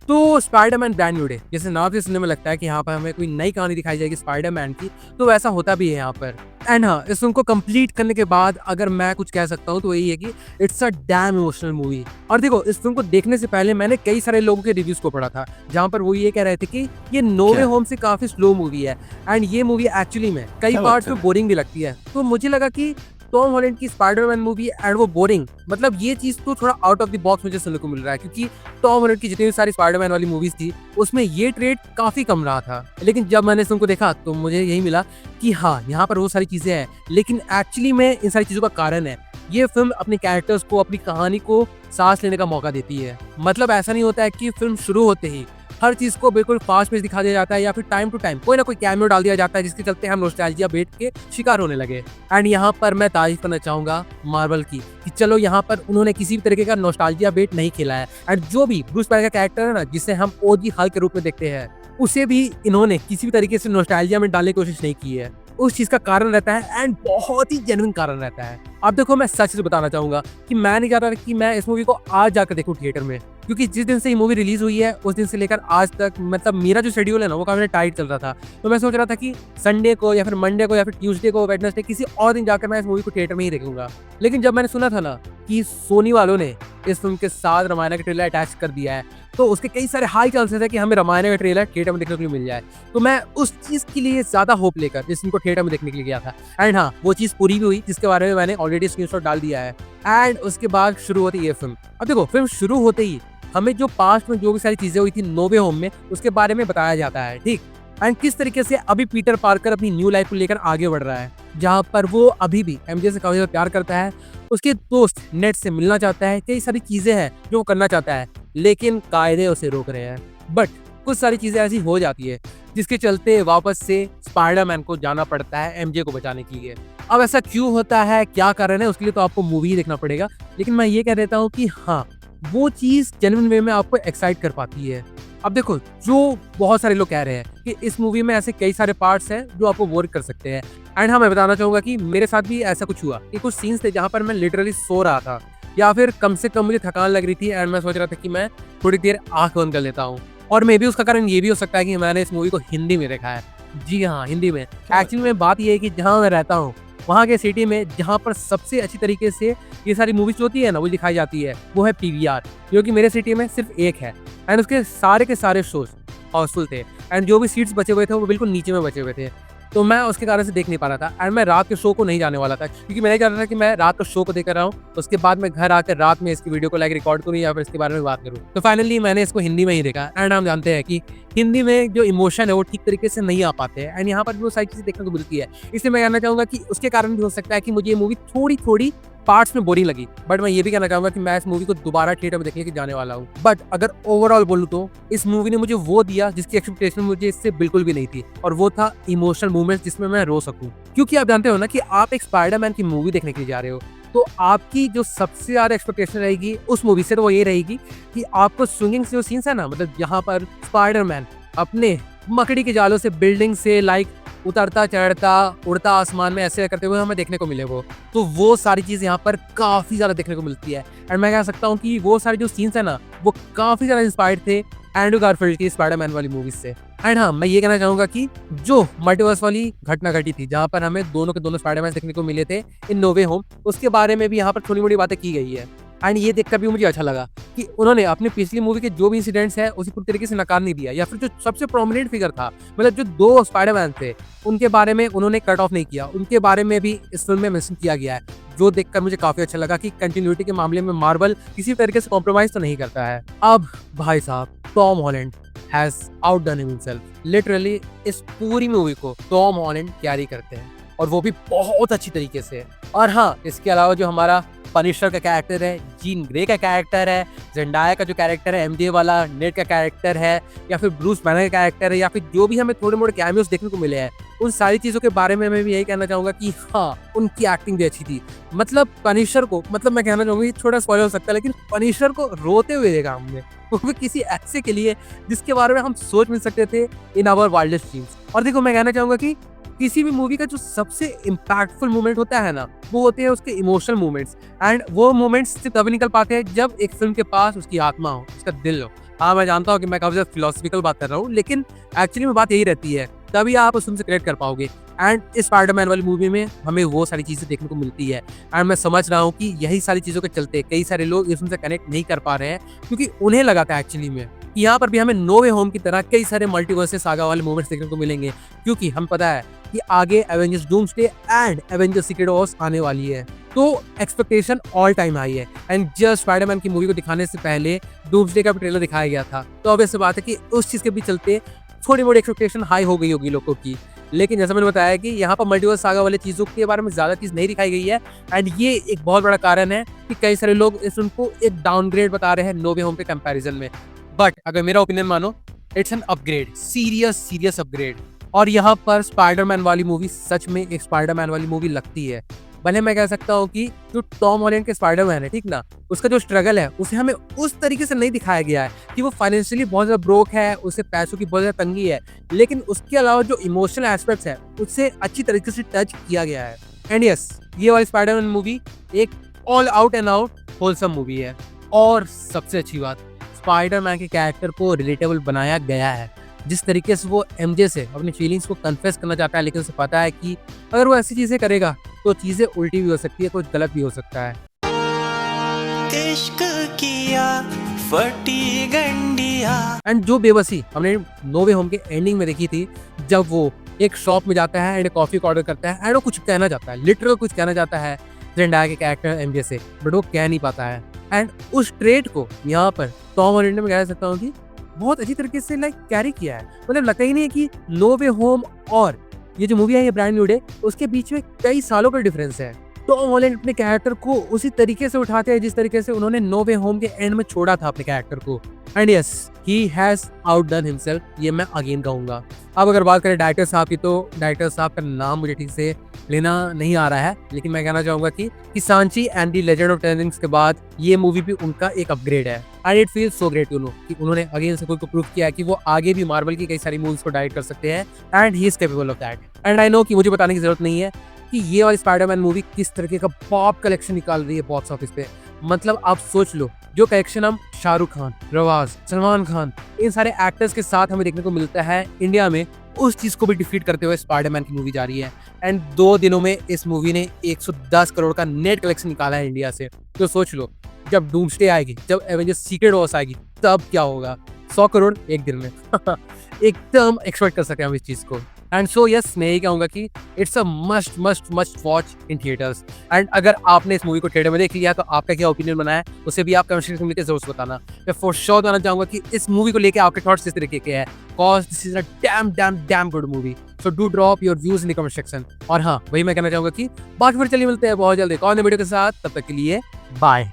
तो Spiderman brand new day, जैसे नाम से सुनने में लगता है कि यहाँ पर हमें कोई नई कहानी दिखाई जाएगी स्पाइडरमैन की, तो वैसा होता भी है यहाँ पर। एंड हाँ, इस फिल्म को कंप्लीट करने के बाद अगर मैं कुछ कह सकता हूँ तो यही है कि it's a dam emotional movie. और देखो, इस फिल्म को देखने से पहले मैंने कई सारे लोगों के रिव्यूज को पढ़ा था, जहाँ पर वो ये कह रहे थे कि ये नो वे क्या? होम से काफी स्लो मूवी है एंड ये मूवी एक्चुअली में कई क्या पार्ट्स बात में है? बोरिंग भी लगती है। तो मुझे लगा कि टॉम हॉलैंड की स्पाइडरमैन मूवी एंड वो बोरिंग, मतलब ये चीज तो थोड़ा आउट ऑफ द बॉक्स मुझे सुनने को मिल रहा है, क्योंकि टॉम हॉलैंड की जितनी भी सारी स्पाइडरमैन वाली मूवीज थी उसमें ये ट्रेड काफी कम रहा था। लेकिन जब मैंने इस फिल्म को देखा तो मुझे यही मिला कि हाँ, यहाँ पर वो सारी चीजें हैं, लेकिन एक्चुअली में इन सारी चीजों का कारण है ये फिल्म अपने कैरेक्टर्स को, अपनी कहानी को सांस लेने का मौका देती है। मतलब ऐसा नहीं होता है कि फिल्म शुरू होते ही हर चीज को बिल्कुल फास्ट पेस दिखा दिया जाता है या फिर टाइम टू टाइम कोई ना कोई कैमियो डाल दिया जाता है जिसके चलते हम नॉस्टैल्जिया बैठ के शिकार होने लगे। एंड यहाँ पर मैं तारीफ करना चाहूंगा मार्वल की कि चलो यहाँ पर उन्होंने किसी भी तरीके का नॉस्टैल्जिया बेट नहीं खेला है। एंड जो भी ब्रूस बैनर का कैरेक्टर है ना, जिसे हम ओजी हल्क के रूप में देखते हैं, उसे भी इन्होंने किसी भी तरीके से नॉस्टैल्जिया में डालने की कोशिश नहीं की है। उस चीज का कारण रहता है एंड बहुत ही जेन्युइन कारण रहता है। अब देखो, मैं सच से बताना चाहूंगा कि मैं नहीं चाहता कि मैं इस मूवी को आज जाकर देखूं थिएटर में, क्योंकि जिस दिन से ये मूवी रिलीज हुई है उस दिन से लेकर आज तक मतलब मेरा जो शेड्यूल है ना वो काफी टाइट चल रहा था। तो मैं सोच रहा था कि संडे को या फिर मंडे को या फिर ट्यूसडे को, वेडनेसडे, किसी और दिन जाकर मैं इस मूवी को थिएटर में ही देखूंगा। लेकिन जब मैंने सुना था ना कि सोनी वालों ने इस फिल्म के साथ रामायण का ट्रेलर अटैच कर दिया है, तो उसके कई सारे हाई चांसेस है कि हमें रामायण का ट्रेलर थिएटर में देखने के लिए मिल जाए। तो मैं उस चीज के लिए ज्यादा होप लेकर इस फिल्म को थिएटर में देखने के लिए गया था। एंड हाँ, वो चीज पूरी भी हुई, जिसके बारे में मैंने ऑलरेडी स्क्रीनशॉट डाल दिया है। एंड उसके बाद शुरू होती है ये फिल्म। अब देखो, फिल्म शुरू होते ही हमें जो पास्ट में जो भी सारी चीजें हुई थी नो वे होम में, उसके बारे में बताया जाता है, ठीक। एंड किस तरीके से अभी पीटर पार्कर अपनी न्यू लाइफ को लेकर आगे बढ़ रहा है, जहाँ पर वो अभी भी एमजे से काफी ज्यादा प्यार करता है, उसके दोस्त नेट से मिलना चाहता है, कई सारी चीजें हैं जो वो करना चाहता है, लेकिन कायदे उसे रोक रहे हैं। बट कुछ सारी चीजें ऐसी हो जाती है जिसके चलते वापस से स्पाइडरमैन को जाना पड़ता है एमजे को बचाने के लिए। अब ऐसा क्यों होता है, क्या कारण है, उसके लिए तो आपको मूवी ही देखना पड़ेगा। लेकिन मैं ये कह देता हूँ कि हाँ, वो चीज जेन्युइन वे में आपको एक्साइट कर पाती है। अब देखो, जो बहुत सारे लोग कह रहे हैं कि इस मूवी में ऐसे कई सारे पार्ट्स हैं जो आपको बोर कर सकते हैं। एंड हाँ, मैं बताना चाहूंगा कि मेरे साथ भी ऐसा कुछ हुआ कि कुछ सीन्स थे जहाँ पर मैं लिटरली सो रहा था, या फिर कम से कम मुझे थकान लग रही थी एंड मैं सोच रहा था कि मैं थोड़ी देर आंख बंद कर लेता हूँ। और मे भी उसका कारण ये भी हो सकता है कि मैंने इस मूवी को हिंदी में देखा है। जी हाँ, हिंदी में। एक्चुअली में बात ये है कि जहाँ मैं रहता हूँ वहाँ के सिटी में जहाँ पर सबसे अच्छी तरीके से ये सारी मूवीज होती है ना वो दिखाई जाती है, वो है पीवीआर, जो कि मेरे सिटी में सिर्फ एक है। एंड उसके सारे के सारे शोज हाउसफुल थे एंड जो भी सीट्स बचे हुए थे वो बिल्कुल नीचे में बचे हुए थे। तो मैं उसके कारण से देख नहीं पा रहा था एंड मैं रात के शो को नहीं जाने वाला था, क्योंकि मैं नहीं चाहता था कि मैं रात का शो को देख रहा हूँ उसके बाद मैं घर आकर रात में इसकी वीडियो को लाइक रिकॉर्ड करूँ या फिर इसके बारे में बात करूँ। तो फाइनली मैंने इसको हिंदी में ही देखा। एंड हम जानते हैं कि हिंदी में जो इमोशन है वो ठीक तरीके से नहीं आ पाते हैं एंड यहाँ पर वो सारी चीजें देखने को मिलती है। इसलिए मैं कहना चाहूंगा कि उसके कारण भी हो सकता है कि मुझे ये मूवी थोड़ी थोड़ी पार्ट्स में बोरिंग लगी। बट मैं ये भी कहना चाहूंगा कि मैं इस मूवी को दोबारा थिएटर में देखने के जाने वाला हूँ। बट अगर ओवरऑल बोलूँ तो इस मूवी ने मुझे वो दिया जिसकी एक्सपेक्टेशन मुझे इससे बिल्कुल भी नहीं थी, और वो था इमोशनल मूवमेंट्स जिसमें मैं रो सकूं। क्योंकि आप जानते हो ना कि आप एक स्पाइडरमैन की मूवी देखने के लिए जा रहे हो, तो आपकी जो सबसे ज्यादा एक्सपेक्टेशन रहेगी उस मूवी से, तो वो ये रहेगी कि आपको स्विंगिंग से जो सीन्स है ना, मतलब यहाँ पर स्पाइडरमैन अपने मकड़ी के जालों से बिल्डिंग से लाइक उतरता चढ़ता उड़ता आसमान में ऐसे करते हुए हमें देखने को मिले, वो सारी चीज यहाँ पर काफी ज्यादा देखने को मिलती है। एंड मैं कह सकता हूँ कि वो सारे जो सीन्स है ना वो काफी ज्यादा इंस्पायर्ड थे एंड्रू गारफील्ड की स्पाइडरमैन वाली मूवीज से। एंड हाँ, मैं ये कहना चाहूंगा कि जो मल्टीवर्स वाली घटना घटी थी जहाँ पर हमें दोनों के दोनों स्पाइडरमैन देखने को मिले थे इन नो वे होम, उसके बारे में भी यहाँ पर थोड़ी मोड़ी बातें की गई है। एंड ये देखकर भी मुझे अच्छा लगा कि उन्होंने अपनी पिछली मूवी के जो भी इंसिडेंट्स है उसी पूरी तरीके से नकार नहीं दिया, या फिर जो सबसे प्रोमिनेंट फिगर था, मतलब जो दो स्पाइडरमैन थे, उनके बारे में उन्होंने कट ऑफ नहीं किया, उनके बारे में भी इस फिल्म में मेंशन किया गया है, जो देखकर मुझे काफी अच्छा लगा कि कंटिन्यूटी के मामले में मार्वल किसी तरीके से कॉम्प्रोमाइज तो नहीं करता है। अब भाई साहब, Tom Holland has outdone himself. Literally इस पूरी मूवी को टॉम हॉलैंड कैरी करते हैं और वो भी बहुत अच्छी तरीके से। और हाँ, इसके अलावा जो हमारा पनिशर का कैरेक्टर है, जीन ग्रे का कैरेक्टर है, जेंडाया का जो कैरेक्टर है एमजे वाला, नेट का कैरेक्टर है, या फिर ब्रूस बैनर का कैरेक्टर है, या फिर जो भी हमें थोड़े मोड़े कैमियोस देखने को मिले हैं, उन सारी चीजों के बारे में मैं भी यही कहना चाहूंगा कि हाँ, उनकी एक्टिंग भी अच्छी थी। मतलब पनिशर को, मतलब मैं कहना चाहूंगा थोड़ा स्पॉइलर हो सकता है, लेकिन पनिशर को रोते हुए देखा हमने, वो भी किसी ऐसे के लिए जिसके बारे में हम सोच मिल सकते थे इन आवर वाइल्डेस्ट ड्रीम्स। और देखो, मैं कहना चाहूंगा कि किसी भी मूवी का जो सबसे इम्पैक्टफुल मोमेंट होता है ना, वो होते हैं उसके इमोशनल मोमेंट्स। एंड वो मोमेंट्स सिर्फ तभी निकल पाते हैं जब एक फिल्म के पास उसकी आत्मा हो, उसका दिल हो, हाँ, मैं जानता हूँ कि मैं काफ़ी ज़्यादा फिलोसॉफिकल बात कर रहा हूँ, लेकिन एक्चुअली में बात यही रहती है, तभी आप उस फ़िल्म से कनेक्ट कर पाओगे। एंड इस स्पाइडरमैन वाली मूवी में हमें वो सारी चीज़ें देखने को मिलती है एंड मैं समझ रहा हूँ कि यही सारी चीज़ों के चलते कई सारे लोग इस फ़िल्म से कनेक्ट नहीं कर पा रहे हैं, क्योंकि उन्हें लगा था एक्चुअली में कि यहाँ पर भी हमें नो वे होम की तरह कई सारे मल्टीवर्स से सागा वाले मोमेंट्स देखने को मिलेंगे, क्योंकि हमें पता है कि आगे Avengers doomsday and Avengers secret Wars आने वाली है। तो एक्सपेक्टेशन ऑल टाइम हाई है एंड जस्ट स्पाइडरमैन की मूवी को दिखाने से पहले डूम्सडे का भी ट्रेलर दिखाया गया था, तो ऑब्वियस सी बात है कि उस चीज़ के भी चलते थोड़ी मोटी एक्सपेक्टेशन हाई हो गई होगी लोगों की। लेकिन जैसा मैंने बताया कि यहाँ पर मल्टीवर्स सागा वाले चीज़ों के बारे में ज़्यादा चीज़ नहीं दिखाई गई है एंड ये एक बहुत बड़ा कारण है कि कई सारे लोग इस फिल्म को एक डाउनग्रेड बता रहे हैं नो वे होम के कंपैरिजन में। बट अगर मेरा ओपिनियन मानो, it's an upgrade, serious upgrade. और यहाँ पर स्पाइडरमैन वाली मूवी सच में एक स्पाइडरमैन वाली मूवी लगती है। भले मैं कह सकता हूँ कि जो टॉम हॉलैंड के स्पाइडरमैन है, ठीक ना, उसका जो स्ट्रगल है उसे हमें उस तरीके से नहीं दिखाया गया है कि वो फाइनेंशियली बहुत ज़्यादा ब्रोक है, उसे पैसों की बहुत ज़्यादा तंगी है, लेकिन उसके अलावा जो इमोशनल एस्पेक्ट्स है उसे अच्छी तरीके से टच किया गया है। एंड यस, ये वाली स्पाइडरमैन मूवी एक all out and out wholesome movie है। और सबसे अच्छी बात, स्पाइडरमैन के कैरेक्टर को रिलेटेबल बनाया गया है। जिस तरीके से वो एमजे से अपनी फीलिंग्स को कन्फेस करना चाहता है, लेकिन उसे पता है कि अगर वो ऐसी चीज़ें करेगा तो चीज़ें उल्टी भी हो सकती है, कुछ गलत भी हो सकता है। इश्क किया फटी गंडिया। एंड जो बेबसी हमने नो वे होम के एंडिंग में देखी थी, जब वो एक शॉप में जाता है एंड कॉफी ऑर्डर करता है एंड वो कुछ कहना चाहता है, लिटरल कुछ कहना चाहता है जेंडाया के कैरेक्टर एमजे से, बट वो कह नहीं पाता है। एंड उस ट्रेड को यहाँ पर टॉम हॉलैंड ने, मैं कह सकता हूँ कि बहुत अच्छी तरीके से कैरी किया है। मतलब लगता ही नहीं है कि नो वे होम और ये जो मूवी है ये ब्रांड न्यू डे, उसके बीच में कई सालों का डिफरेंस है। टॉम हॉलैंड अपने कैरेक्टर को उसी तरीके से उठाते हैं जिस तरीके से उन्होंने नो वे होम के एंड में छोड़ा था अपने कैरेक्टर को। And yes, he has outdone himself, ये मैं अगेन कहूंगा। अब अगर बात करें डायरेक्टर साहब की, तो डायरेक्टर साहब का नाम मुझे ठीक से लेना नहीं आ रहा है, लेकिन मैं कहना चाहूंगा कि Shang Chi and the legend of ten rings के बाद ये मूवी भी उनका एक अपग्रेड है। And it feels so great to know कि उन्होंने अगेन से खुद को प्रूव किया कि वो आगे भी मार्वल की कई सारी मूवीज को डायरेक्ट कर सकते हैं and he is capable of that. And I know कि मुझे बताने की जरूरत नहीं है कि ये वाली स्पाइडरमैन मूवी किस तरीके का पॉप कलेक्शन निकाल रही है बॉक्स ऑफिस पे। मतलब आप सोच लो, जो कलेक्शन हम शाहरुख खान, प्रभास, सलमान खान, इन सारे एक्टर्स के साथ हमें देखने को मिलता है इंडिया में, उस चीज को भी डिफीट करते हुए स्पाइडरमैन की मूवी जा रही है। एंड 2 दिनों में इस मूवी ने 110 करोड़ का नेट कलेक्शन निकाला है इंडिया से। तो सोच लो, जब डूम्सडे आएगी, जब एवेंजर्स सीक्रेट वॉर्स आएगी, तब क्या होगा। 100 करोड़ एक दिन में एकदम एक्सपेक्ट कर सकते हैं हम इस चीज को। एंड सो यस, मैं यही कहूंगा कि it's a must watch in theatres. And अगर आपने इस मूवी को थिएटर में देख लिया तो आपका क्या ओपिनियन बना है, उसे भी आप कमेंट सेक्शन में लिख के जरूर बताना। मैं फॉर श्योर बताना चाहूंगा कि इस मूवी को लेके आपके थॉट्स किस तरीके के हैं, cause this is a damn good movie. So do drop your views in the comment section. और हाँ, वही मैं कहना चाहूंगा कि बाकी फिर चलिए मिलते हैं बहुत जल्दी एक और नए वीडियो के साथ। तब तक के लिए बाय।